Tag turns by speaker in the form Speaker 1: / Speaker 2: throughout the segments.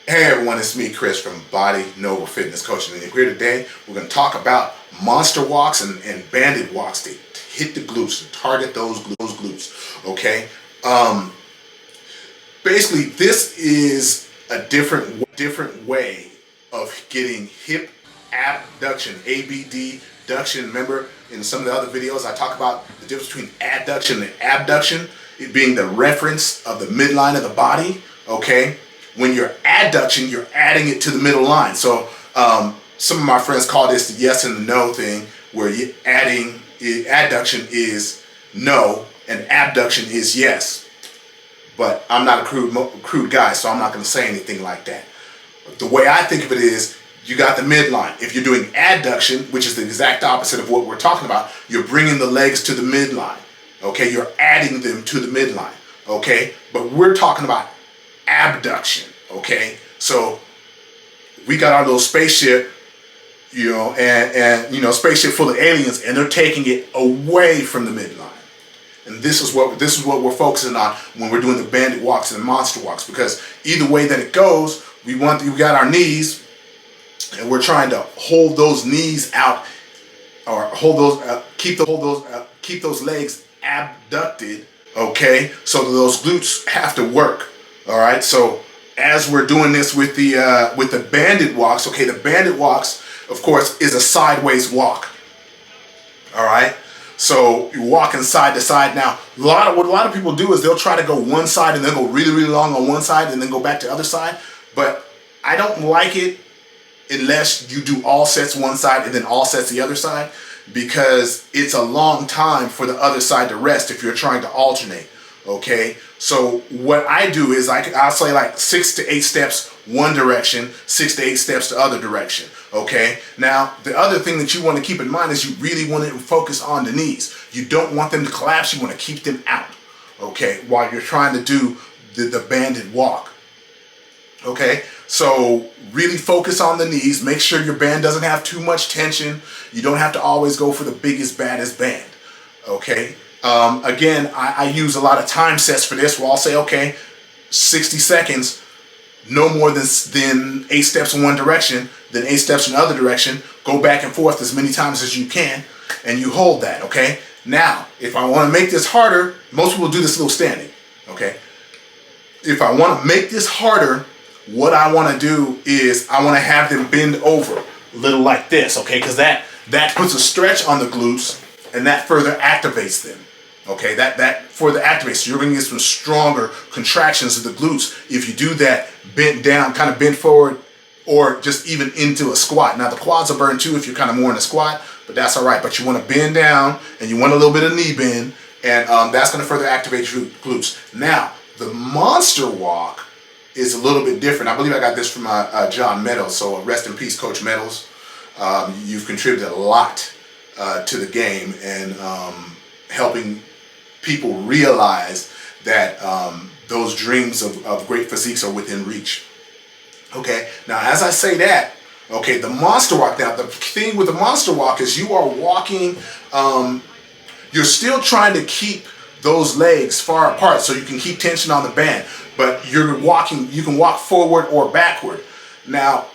Speaker 1: Hey everyone, it's me, Chris from Body Noble Fitness Coaching, and here today we're going to talk about monster walks and banded walks to hit the glutes, to target those glutes. Okay, basically this is a different way of getting hip abduction, abduction. Remember in some of the other videos I talk about the difference between adduction and abduction, it being the reference of the midline of the body. Okay. When you're adduction, you're adding it to the middle line. So some of my friends call this the yes and the no thing, where you're adding adduction is no and abduction is yes. But I'm not a crude guy, so I'm not going to say anything like that. The way I think of it is, you got the midline. If you're doing adduction, which is the exact opposite of what we're talking about, you're bringing the legs to the midline. Okay, you're adding them to the midline. Okay, but we're talking about abduction. Okay, so we got our little spaceship, and spaceship full of aliens, and they're taking it away from the midline. And this is what we're focusing on when we're doing the bandit walks and the monster walks, because either way that it goes, we got our knees, and we're trying to hold those knees out, or keep those legs abducted. Okay, so those glutes have to work. All right, so as we're doing this with the bandit walks, okay, the bandit walks, of course, is a sideways walk. All right, so you're walking side to side. Now, what a lot of people do is they'll try to go one side and then go really, really long on one side and then go back to the other side. But I don't like it unless you do all sets one side and then all sets the other side, because it's a long time for the other side to rest if you're trying to alternate. Okay, so what I do is I'll say like 6 to 8 steps one direction, 6 to 8 steps the other direction. Okay, now the other thing that you want to keep in mind is you really want to focus on the knees. You don't want them to collapse. You want to keep them out. Okay, while you're trying to do the banded walk. Okay, so really focus on the knees. Make sure your band doesn't have too much tension. You don't have to always go for the biggest, baddest band. Okay. Again, I use a lot of time sets for this, where I'll say, okay, 60 seconds, no more than 8 steps in one direction, then 8 steps in the other direction. Go back and forth as many times as you can, and you hold that. Okay. Now, if I want to make this harder, most people do this little standing. Okay. If I want to make this harder, what I want to do is I want to have them bend over a little like this. Okay, because that puts a stretch on the glutes, and that further activates them. Okay, that further activates. So you're going to get some stronger contractions of the glutes if you do that bent down, kind of bent forward, or just even into a squat. Now the quads are burned too if you're kind of more in a squat, but that's all right. But you want to bend down, and you want a little bit of knee bend, and that's going to further activate your glutes. Now the monster walk is a little bit different. I believe I got this from John Meadows. So rest in peace, Coach Meadows. You've contributed a lot to the game, and helping people realize that those dreams of great physiques are within reach. Okay, now as I say that, okay, the monster walk, now the thing with the monster walk is you are walking, you're still trying to keep those legs far apart so you can keep tension on the band, but you're walking, you can walk forward or backward. Now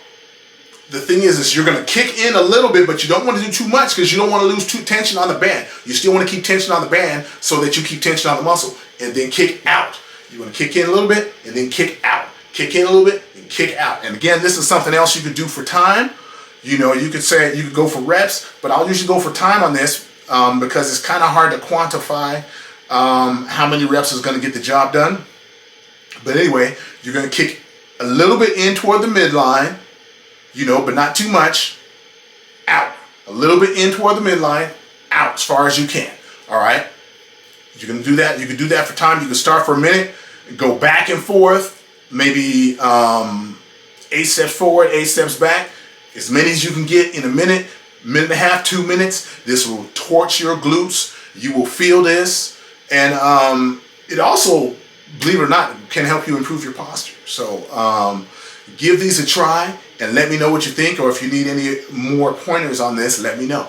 Speaker 1: the thing is you're going to kick in a little bit, but you don't want to do too much, because you don't want to lose too tension on the band. You still want to keep tension on the band so that you keep tension on the muscle, and then kick out. You want to kick in a little bit and then kick out. Kick in a little bit and kick out. And again, this is something else you could do for time. You could go for reps, but I'll usually go for time on this because it's kind of hard to quantify how many reps is going to get the job done. But anyway, you're going to kick a little bit in toward the midline, but not too much. Out. A little bit in toward the midline, out as far as you can. All right? You're going to do that. You can do that for time. You can start for a minute, go back and forth, maybe 8 steps forward, 8 steps back. As many as you can get in a minute, minute and a half, 2 minutes. This will torch your glutes. You will feel this. And it also, believe it or not, can help you improve your posture. So give these a try and let me know what you think, or if you need any more pointers on this, let me know.